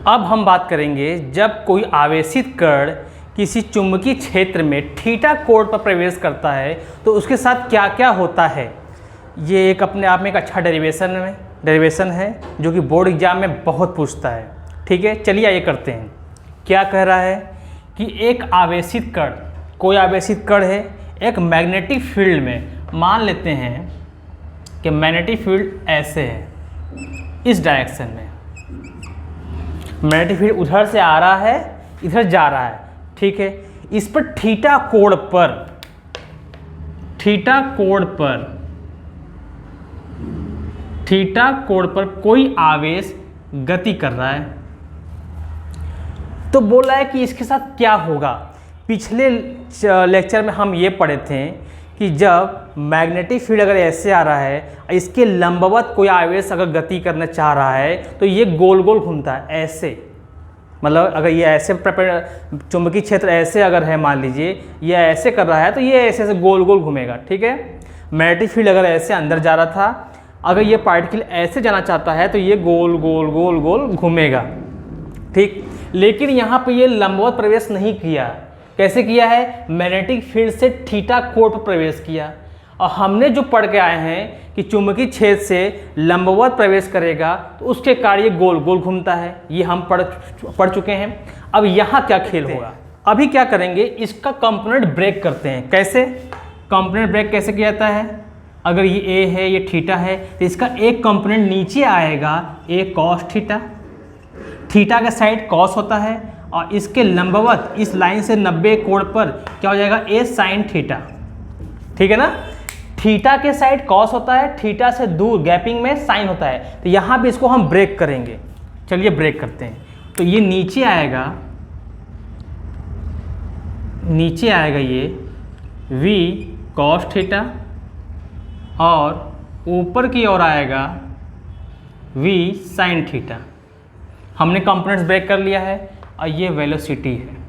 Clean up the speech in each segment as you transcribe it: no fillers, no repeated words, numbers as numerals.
अब हम बात करेंगे जब कोई आवेशित कण किसी चुंबकीय क्षेत्र में थीटा कोण पर प्रवेश करता है तो उसके साथ क्या क्या होता है। ये एक अपने आप में एक अच्छा डेरिवेशन है जो कि बोर्ड एग्जाम में बहुत पूछता है। ठीक है, चलिए आइए करते हैं। क्या कह रहा है कि एक आवेशित कण, कोई आवेशित कण है एक मैग्नेटिक फील्ड में, मान लेते हैं कि मैग्नेटिक फील्ड ऐसे है, इस डायरेक्शन में मैग्नेटिक फील्ड उधर से आ रहा है, इधर जा रहा है। ठीक है, इस पर थीटा कोण पर कोई आवेश गति कर रहा है। तो बोला है कि इसके साथ क्या होगा। पिछले लेक्चर में हम ये पढ़े थे कि जब मैग्नेटिक फील्ड अगर ऐसे आ रहा है, इसके लंबवत कोई आवेश अगर गति करना चाह रहा है तो ये गोल गोल घूमता है ऐसे। मतलब अगर ये ऐसे चुंबकीय क्षेत्र ऐसे अगर है, मान लीजिए ये ऐसे कर रहा है तो ये ऐसे ऐसे गोल गोल घूमेगा। ठीक है, मैग्नेटिक फील्ड अगर ऐसे अंदर जा रहा था, अगर ये पार्टिकल ऐसे जाना चाहता है तो ये गोल गोल गोल गोल घूमेगा। ठीक, लेकिन यहाँ पे ये लंबवत प्रवेश नहीं किया। कैसे किया है? मैग्नेटिक फील्ड से थीटा कोण पर प्रवेश किया। और हमने जो पढ़ के आए हैं कि चुंबकीय क्षेत्र से लंबवत प्रवेश करेगा तो उसके कार्य गोल गोल घूमता है। ये हम पढ़ चुके हैं। अब यहाँ क्या खेल होगा, अभी क्या करेंगे, इसका कंपोनेंट ब्रेक करते हैं। कैसे कंपोनेंट ब्रेक कैसे किया जाता है? अगर ये ए है, ये थीटा है, तो इसका एक कंपोनेंट नीचे आएगा, ए कॉस थीटा। थीटा का साइड कॉस होता है और इसके लंबवत इस लाइन से 90 कोण पर क्या हो जाएगा, ए साइन थीटा। ठीक है ना, थीटा के साइड कॉस होता है, थीटा से दूर गैपिंग में साइन होता है। तो यहाँ भी इसको हम ब्रेक करेंगे। चलिए ब्रेक करते हैं। तो ये नीचे आएगा ये v कॉस थीटा और ऊपर की ओर आएगा v साइन थीटा। हमने कंपोनेंट्स ब्रेक कर लिया है और ये वेलोसिटी है।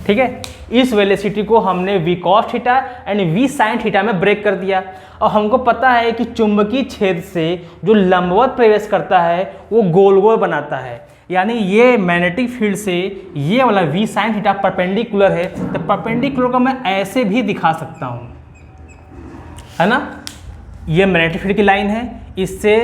ठीक है, इस वेलोसिटी को हमने v cos theta and v sin theta में ब्रेक कर दिया। और हमको पता है कि चुंबकीय क्षेत्र से जो लंबवत प्रवेश करता है वो गोल गोल बनाता है। यानी ये मैग्नेटिक फील्ड से ये वाला v sin थीटा परपेंडिकुलर है, तो परपेंडिकुलर को मैं ऐसे भी दिखा सकता हूँ, है ना। ये मैग्नेटिक फील्ड की लाइन है, इससे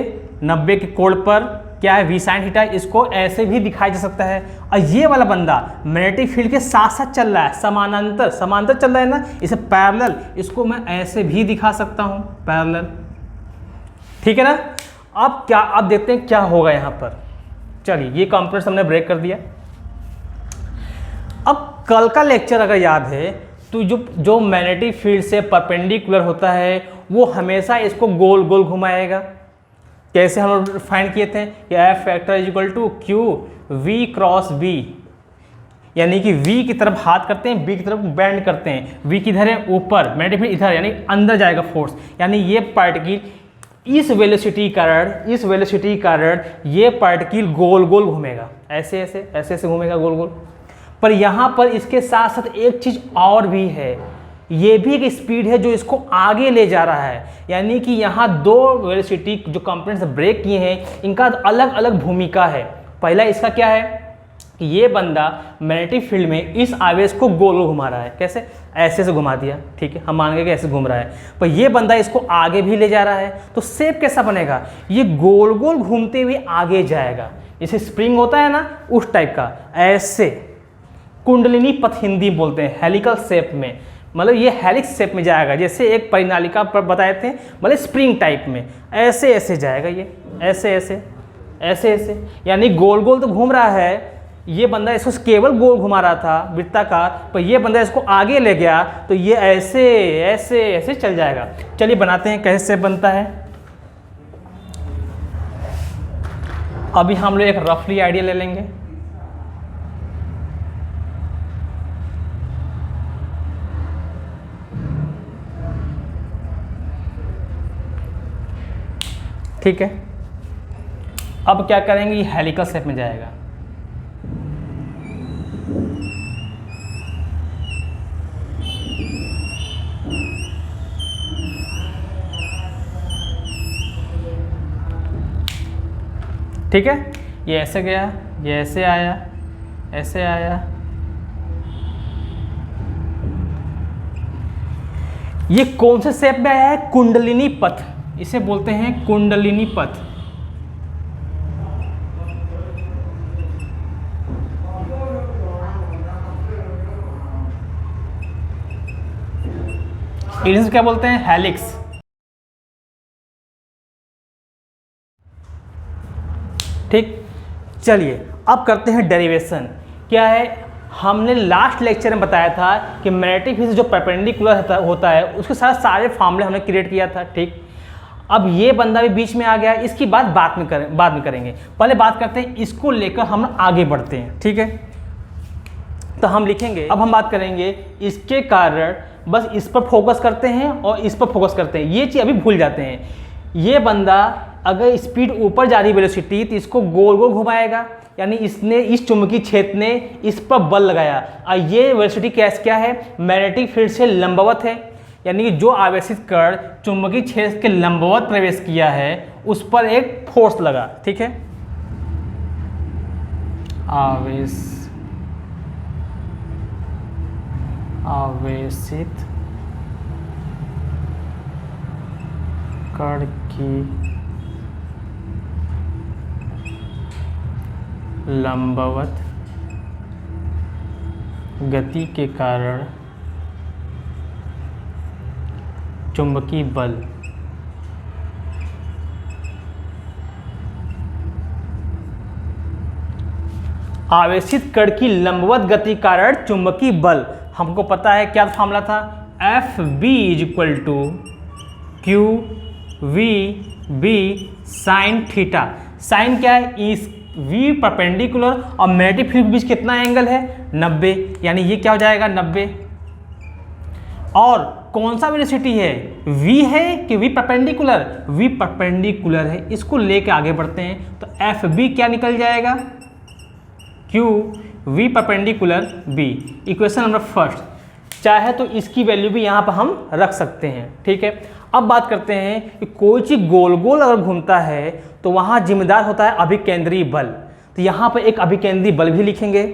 90 के कोण पर क्या है, v sin थीटा, इसको ऐसे भी दिखाया जा सकता है। और ये वाला बंदा मैग्नेटिक फील्ड के साथ साथ चल रहा है, समानांतर चल रहा है ना, इसे पैरेलल, इसको मैं ऐसे भी दिखा सकता हूँ, पैरेलल। ठीक है ना। अब देखते हैं क्या होगा यहाँ पर। चलिए, ये कंपोनेंट्स हमने ब्रेक कर दिया। अब कल का लेक्चर अगर याद है तो जो मैग्नेटिक फील्ड से परपेंडिकुलर होता है वो हमेशा इसको गोल गोल घुमाएगा। कैसे हम लोग फाइंड किए थे कि F vector is equal to q v cross B, यानी कि v की तरफ हाथ करते हैं, b की तरफ बैंड करते हैं। v किधर है, ऊपर, मैग्नेटिक फील्ड इधर, यानी अंदर जाएगा फोर्स। यानी ये पार्टिकल इस वेलोसिटी के कारण ये पार्टिकल गोल गोल घूमेगा, ऐसे घूमेगा गोल गोल। पर यहाँ पर इसके साथ साथ एक चीज और भी है, ये भी एक स्पीड है जो इसको आगे ले जा रहा है। यानी कि यहाँ दो वेलोसिटी जो कंपोनेंट्स ब्रेक किए हैं, इनका अलग अलग भूमिका है। पहला इसका क्या है कि ये बंदा मैग्नेटिक फील्ड में इस आवेश को गोल गोल घुमा रहा है। कैसे? ऐसे से घुमा दिया, ठीक है, हम मान गए कि ऐसे घूम रहा है। पर ये बंदा इसको आगे भी ले जा रहा है, तो शेप कैसा बनेगा, ये गोल गोल घूमते हुए आगे जाएगा। जैसे स्प्रिंग होता है ना, उस टाइप का, ऐसे कुंडलिनी पथ हिंदी बोलते हैं, हेलिकल शेप में। मतलब ये हेलिक्स शेप में जाएगा, जैसे एक परिनालिका पर बताए थे, मतलब स्प्रिंग टाइप में ऐसे जाएगा ये, ऐसे, यानी गोल गोल तो घूम रहा है। ये बंदा इसको केवल गोल घुमा रहा था वृत्ताकार, पर ये बंदा इसको आगे ले गया तो ये ऐसे चल जाएगा। चलिए बनाते हैं कैसे शेप बनता है। अभी हम लोग एक रफली आइडिया ले लेंगे। ठीक है, अब क्या करेंगे, ये हेलिकल शेप में जाएगा। ठीक है, ये ऐसे गया, ये ऐसे आया, ऐसे आया, ये कौन से शेप में आया है? कुंडलिनी पथ, इसे बोलते हैं कुंडलिनी पथ। इसे क्या बोलते हैं? हेलिक्स। ठीक, चलिए अब करते हैं डेरिवेशन। क्या है? हमने लास्ट लेक्चर में बताया था कि मैग्नेटिक फील्ड जो परपेंडिकुलर होता है उसके साथ सारे फॉर्मूले हमने क्रिएट किया था। ठीक, अब ये बंदा भी बीच में आ गया, इसकी बात बाद में करेंगे। पहले बात करते हैं, इसको लेकर हम आगे बढ़ते हैं। ठीक है, तो हम लिखेंगे, अब हम बात करेंगे इसके कारण, बस इस पर फोकस करते हैं और इस पर फोकस करते हैं, ये चीज़ अभी भूल जाते हैं। ये बंदा अगर स्पीड ऊपर जा रही वेलोसिटी तो इसको गोल गोल घुमाएगा, यानी इसने, इस चुंबकीय क्षेत्र ने इस पर बल लगाया और ये वेलोसिटी क्या है? मैग्नेटिक फील्ड से लंबवत है, यानी कि जो आवेशित कण चुंबकीय क्षेत्र के लंबवत प्रवेश किया है उस पर एक फोर्स लगा। ठीक है, आवेशित कण की लंबवत गति के कारण चुंबकीय बल आवेशित कण की लंबवत गति कारण चुंबकीय बल, हमको पता है क्या फॉर्मूला था? F B is equal to q v B sine theta. Sine क्या है? इस वी परपेंडिकुलर और मैग्नेटिक फील्ड के बीच कितना एंगल है? 90, यानी ये क्या हो जाएगा? 90। और कौन सा वेलोसिटी है? v है कि v परपेंडिकुलर? v परपेंडिकुलर है। इसको लेके आगे बढ़ते हैं तो एफ बी क्या निकल जाएगा? q v perpendicular b। Equation number first. चाहे तो इसकी वैल्यू भी यहाँ पर हम रख सकते हैं। ठीक है, अब बात करते हैं कि कोई चीज़ गोल गोल अगर घूमता है तो वहाँ जिम्मेदार होता है अभिकेंद्रीय बल। तो यहाँ पर एक अभिकेंद्रीय बल भी लिखेंगे।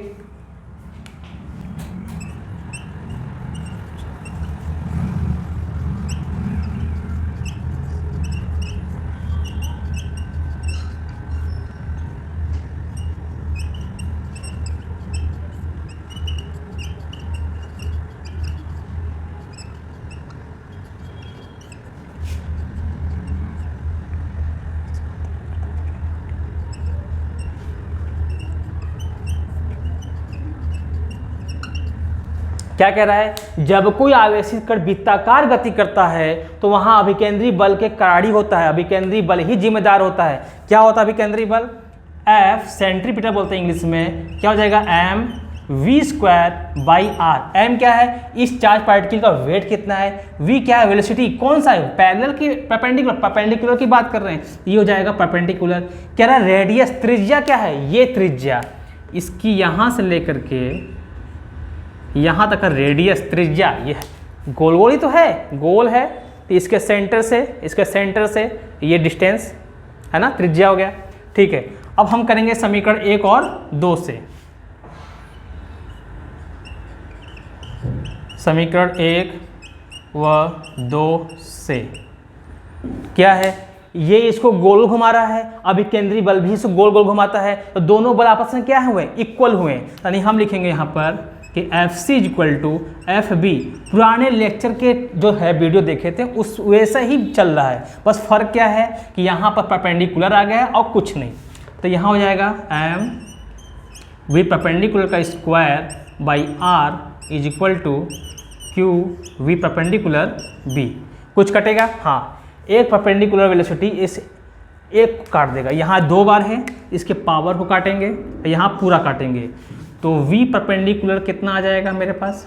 क्या कह रहा है? जब कोई आवेशित कण वृत्ताकार गति करता है तो वहां अभिकेंद्रीय बल के कराड़ी होता है, अभिकेंद्रीय बल ही जिम्मेदार होता है। क्या होता है अभिकेंद्रीय बल? F सेंट्रीपिटल बोलते हैं इंग्लिश में। क्या हो जाएगा? m v square by r. m क्या है? इस चार्ज पार्टिकल का वेट कितना है? v क्या है? वेलोसिटी। कौन सा है? पैरेलल की परपेंडिकुलर? परपेंडिकुलर की बात कर रहे हैं, ये हो जाएगा परपेंडिकुलर। कह रहा है रेडियस, त्रिज्या क्या है? ये त्रिज्या, इसकी यहाँ से लेकर के यहाँ तक का रेडियस, त्रिज्या, ये गोल गोल ही तो है, गोल है तो इसके सेंटर से ये डिस्टेंस है ना, त्रिज्या हो गया। ठीक है, अब हम करेंगे समीकरण 1 और 2 से। समीकरण 1 व 2 से क्या है? ये इसको गोल घुमा रहा है, अभिकेंद्रीय बल भी इसको गोल गोल घुमाता है, तो दोनों बल आपस में क्या हुए? इक्वल हुए। यानी हम लिखेंगे यहाँ पर कि F C is equal to F B. पुराने लेक्चर के जो है वीडियो देखे थे उस वैसा ही चल रहा है, बस फर्क क्या है कि यहाँ पर परपेंडिकुलर आ गया और कुछ नहीं। तो यहाँ हो जाएगा एम वी परपेंडिकुलर का square by r is equal to q v perpendicular B. कुछ कटेगा? हाँ, एक परपेंडिकुलर वेलोसिटी इस एक को काट देगा। यहाँ 2 बार है, इसके पावर को काटेंगे, यहाँ पूरा काटेंगे तो v परपेंडिकुलर कितना आ जाएगा मेरे पास?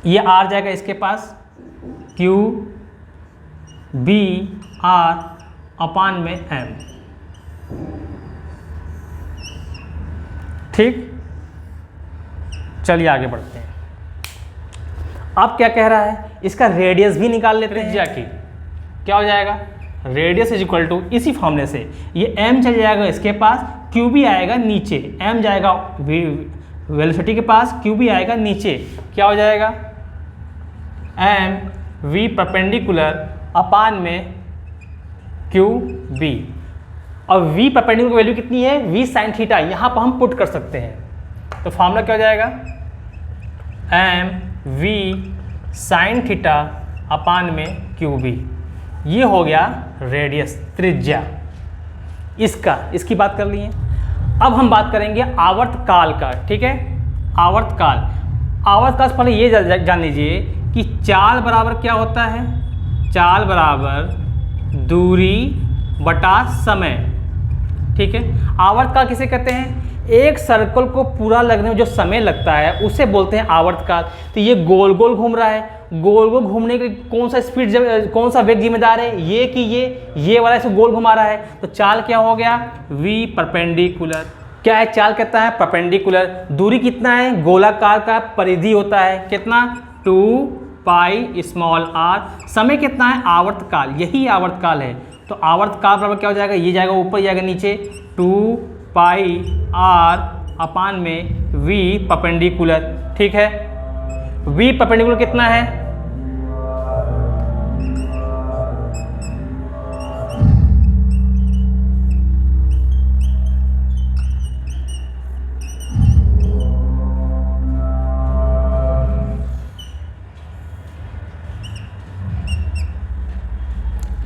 ये r जाएगा इसके पास, q b r अपान में m। ठीक, चलिए आगे बढ़ते हैं। अब क्या कह रहा है? इसका रेडियस भी निकाल लेते हैं। त्रिज्या की क्या हो जाएगा? रेडियस इज इक्वल टू इसी फॉर्मूले से ये m चल जाएगा इसके पास, q भी आएगा नीचे, m जाएगा वेलोसिटी के पास, q भी आएगा नीचे, क्या हो जाएगा m v परपेंडिकुलर अपान में q b, और v परपेंडिकुलर की वैल्यू कितनी है v साइन थीटा, यहाँ पर हम पुट कर सकते हैं। तो फॉर्मूला क्या हो जाएगा m v sine theta upon में q b, ये हो गया रेडियस त्रिज्या इसका, इसकी बात कर लिए। अब हम बात करेंगे आवर्त काल का, ठीक है। आवर्त काल, आवर्त काल से पहले ये जान लीजिए कि चाल बराबर क्या होता है, चाल बराबर दूरी बटा समय, ठीक है। आवर्त काल किसे कहते हैं, एक सर्कल को पूरा लगने में जो समय लगता है उसे बोलते हैं आवर्त काल। तो ये गोल गोल घूम रहा है, गोल गोल घूमने के कौन सा स्पीड, कौन सा वेग जिम्मेदार है, ये कि ये वाला इसे गोल घुमा रहा है। तो चाल क्या हो गया v परपेंडिकुलर, क्या है चाल कहता है परपेंडिकुलर, दूरी कितना है, गोलाकार का परिधि होता है कितना 2 पाई स्मॉल r, समय कितना है आवर्त काल, यही आवर्त काल है। तो आवर्त काल बराबर क्या हो जाएगा, ये जाएगा ऊपर जाएगा नीचे 2 पाई r अपान में v परपेंडिकुलर, ठीक है। v परपेंडिकुलर कितना है,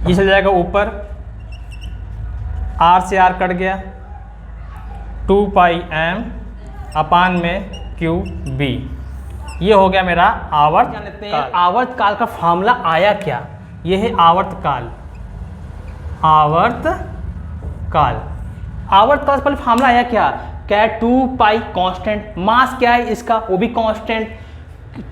ये चल जाएगा ऊपर, r से r कट गया, 2 पाई m अपान में q b, ये हो गया मेरा आवर्त काल। आवर्त काल का फॉर्मूला आया क्या, ये है आवर्त काल, आवर्त काल। आवर्त काल से पहले फॉर्मूला आया क्या है 2 पाई कांस्टेंट, मास क्या है इसका वो भी कांस्टेंट,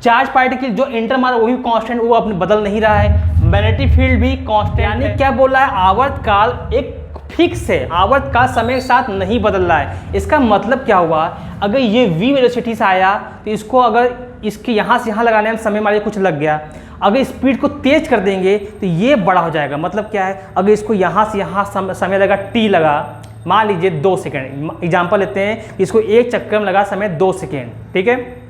चार्ज पार्टिकल जो इंटर मारा वो भी कांस्टेंट, वो अपने बदल नहीं रहा है, मैग्नेटिक फील्ड भी कांस्टेंट, यानी क्या बोल रहा है आवर्त काल एक फिक्स है, आवर्त काल समय के साथ नहीं बदल रहा है। इसका मतलब क्या हुआ, अगर ये v वेलोसिटी से आया तो इसको अगर इसके यहाँ से यहाँ लगाने में समय मान कुछ लग गया, अगर स्पीड को तेज कर देंगे तो ये बड़ा हो जाएगा। मतलब क्या है, अगर इसको यहाँ से यहाँ समय लगा t लगा, मान लीजिए 2 सेकेंड एग्जाम्पल लेते हैं, इसको एक चक्कर में लगा समय 2 सेकेंड, ठीक है,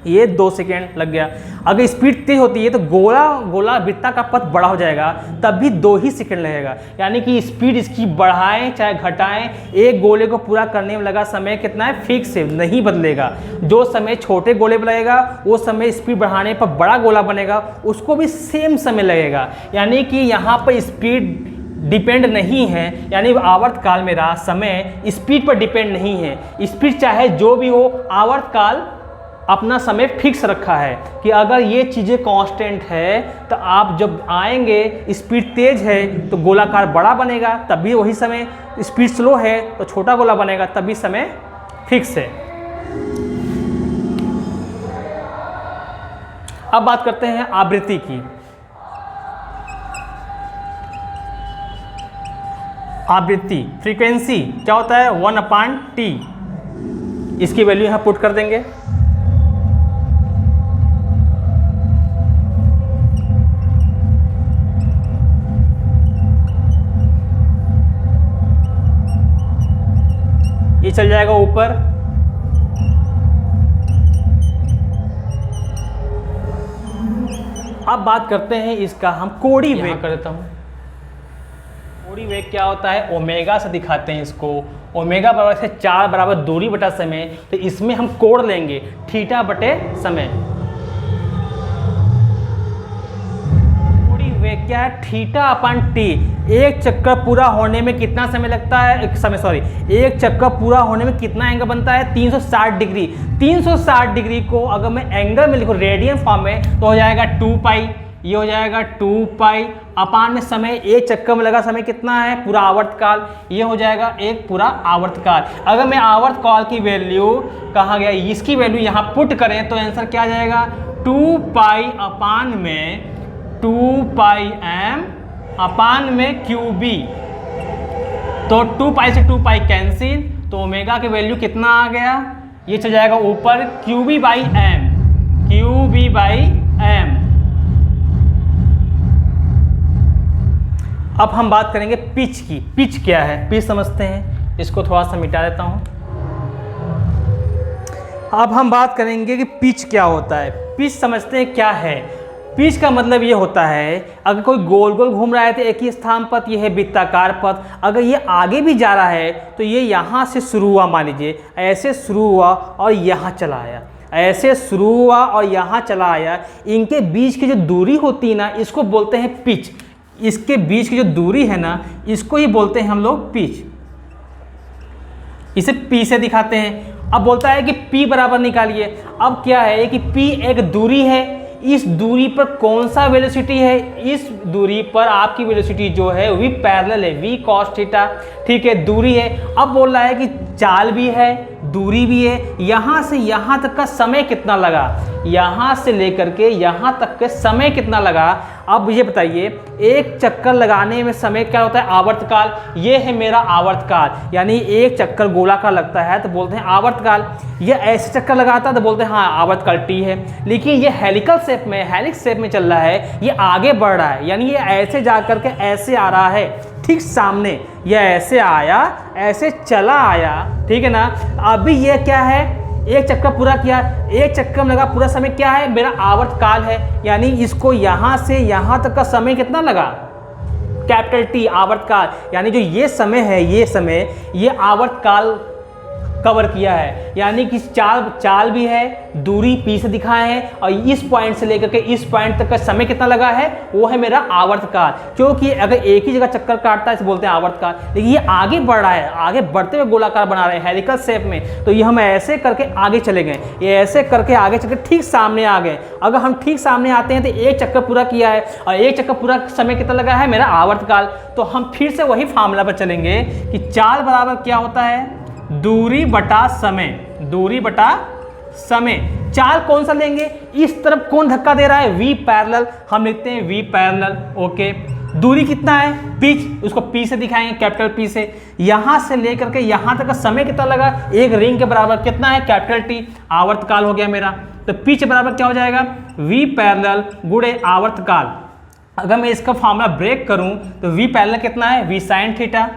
ये 2 सेकेंड लग गया। अगर स्पीड तेज होती है तो गोला वृत्ता का पथ बड़ा हो जाएगा, तब भी 2 ही सेकेंड लगेगा। यानी कि स्पीड इसकी बढ़ाएं चाहे घटाएं, एक गोले को पूरा करने में लगा समय कितना है फिक्स है, नहीं बदलेगा। जो समय छोटे गोले पर लगेगा वो समय स्पीड बढ़ाने पर बड़ा गोला बनेगा, उसको भी सेम समय लगेगा। यानी कि यहाँ पर स्पीड डिपेंड नहीं है, यानी आवर्त काल मेरा समय स्पीड पर डिपेंड नहीं है। स्पीड चाहे जो भी हो, आवर्त काल अपना समय फिक्स रखा है कि अगर ये चीज़ें कांस्टेंट है तो आप जब आएंगे स्पीड तेज है तो गोलाकार बड़ा बनेगा तब भी वही समय, स्पीड स्लो है तो छोटा गोला बनेगा तब भी समय फिक्स है। अब बात करते हैं आवृत्ति की। आवृत्ति फ्रीक्वेंसी क्या होता है 1/t, इसकी वैल्यू यहाँ पुट कर देंगे। ये चल जाएगा ऊपर, अब बात करते हैं इसका हम कोणीय वेग कर देता हूँ। कोणीय वेग क्या होता है, ओमेगा से दिखाते हैं इसको। ओमेगा बराबर से 4 बराबर दूरी बटा समय, तो इसमें हम कोण लेंगे थीटा बटे समय। कोणीय वेग क्या है थीटा अपन टी। एक चक्कर पूरा होने में कितना समय लगता है, एक चक्कर पूरा होने में कितना एंगल बनता है 360 डिग्री। 360 डिग्री को अगर मैं एंगल में लिखूँ रेडियन फॉर्म में तो हो जाएगा 2 पाई, ये हो जाएगा 2 पाई अपान में समय, एक चक्कर में लगा समय कितना है पूरा आवर्त काल, ये हो जाएगा एक पूरा आवर्त काल। अगर मैं आवर्त काल की वैल्यू कहाँ गया, इसकी वैल्यू यहाँ पुट करें तो आंसर क्या आ जाएगा 2 पाई अपान में 2 पाई m अपान में QB। तो 2 पाई से 2 पाई कैंसिल, तो ओमेगा की वैल्यू कितना आ गया, ये चल जाएगा ऊपर QB by m, QB by m। अब हम बात करेंगे पिच की। पिच क्या है, पिच समझते हैं, इसको थोड़ा सा मिटा देता हूँ। अब हम बात करेंगे कि पिच क्या होता है। पिच समझते हैं क्या है। पिच का मतलब ये होता है, अगर कोई गोल गोल घूम रहा है तो एक ही स्थान पथ, ये है वृत्ताकार पथ। अगर ये आगे भी जा रहा है तो ये यहाँ से शुरू हुआ, मान लीजिए ऐसे शुरू हुआ और यहाँ चला आया, ऐसे शुरू हुआ और यहाँ चला आया। इनके बीच की जो दूरी होती है ना, इसको बोलते हैं पिच। इसके बीच की जो दूरी है ना, इसको ही बोलते हैं हम लोग पिच। इसे पी से दिखाते हैं। अब बोलता है कि P बराबर निकालिए। अब क्या है कि P एक दूरी है, इस दूरी पर कौन सा वेलोसिटी है, इस दूरी पर आपकी वेलोसिटी जो है V पैरेलल है, V cos थीटा, ठीक है, दूरी है। अब बोल रहा है कि चाल भी है, दूरी भी है। यहाँ से यहाँ तक का समय कितना लगा, यहाँ से लेकर के यहाँ तक के समय कितना लगा। अब ये बताइए, एक चक्कर लगाने में समय क्या होता है, आवर्तकाल। ये है मेरा आवर्तकाल, यानी एक चक्कर गोलाकार लगता है तो बोलते हैं आवर्तकाल। ये ऐसे चक्कर लगाता है तो बोलते हैं हाँ आवर्तकाल T है। लेकिन ये हेलिकल शेप में, हेलिक्स शेप में चल रहा है, ये आगे बढ़ रहा है, यानी ये ऐसे जा करके ऐसे आ रहा है, ठीक सामने। ये ऐसे आया, ऐसे चला आया, ठीक है ना। अभी ये क्या है, एक चक्कर पूरा किया, एक चक्कर में लगा पूरा समय क्या है, मेरा आवर्तकाल है। यानी इसको यहाँ से यहाँ तक का समय कितना लगा, कैपिटल T, आवर्तकाल। यानी जो ये समय है, ये समय, ये आवर्तकाल कवर किया है। यानी कि चाल भी है, दूरी P से दिखाए हैं, और इस पॉइंट से लेकर के इस पॉइंट तक का समय कितना लगा है, वो है मेरा आवर्तकाल। क्योंकि अगर एक ही जगह चक्कर काटता है इसे बोलते हैं आवर्तकाल। लेकिन ये आगे बढ़ रहा है, आगे बढ़ते हुए गोलाकार बना रहे हैं हेलिकल शेप में, तो ये हम ऐसे करके आगे चले गए, ये ऐसे करके आगे चल के ठीक सामने आ गए। अगर हम ठीक सामने आते हैं तो एक चक्कर पूरा किया है, और एक चक्कर पूरा समय कितना लगा है, मेरा आवर्तकाल। तो हम फिर से वही फार्मूला पर चलेंगे कि चाल बराबर क्या होता है, दूरी बटा समय, दूरी बटा समय। चाल कौन सा लेंगे, इस तरफ कौन धक्का दे रहा है, V पैरेलल, हम लिखते हैं V पैरेलल, ओके। दूरी कितना है, पिच, उसको P से दिखाएंगे, कैपिटल P से। यहाँ से लेकर के यहाँ तक का समय कितना लगा, एक रिंग के बराबर कितना है, कैपिटल T, आवर्तकाल हो गया मेरा। तो पिच बराबर क्या हो जाएगा, V पैरेलल गुणे आवर्तकाल। अगर मैं इसका फॉर्मूला ब्रेक करूँ तो V पैरेलल कितना है, V sine theta,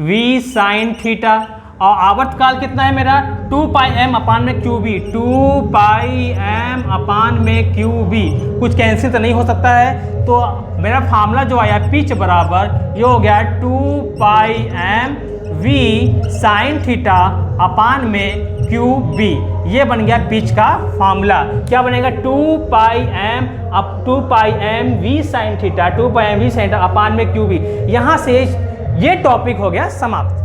V sine theta, और आवर्तकाल कितना है मेरा, 2 पाई m अपान में क्यू बी, 2 पाई m अपान में क्यू बी। कुछ कैंसिल तो नहीं हो सकता है, तो मेरा फार्मूला जो आया पिच बराबर ये हो गया 2 पाई m v sine theta upon में क्यू बी। ये बन गया पिच का फार्मूला। क्या बनेगा, 2 पाई m v साइन थीटा, 2 पाई m v sine theta upon में क्यू बी। यहाँ से ये टॉपिक हो गया समाप्त।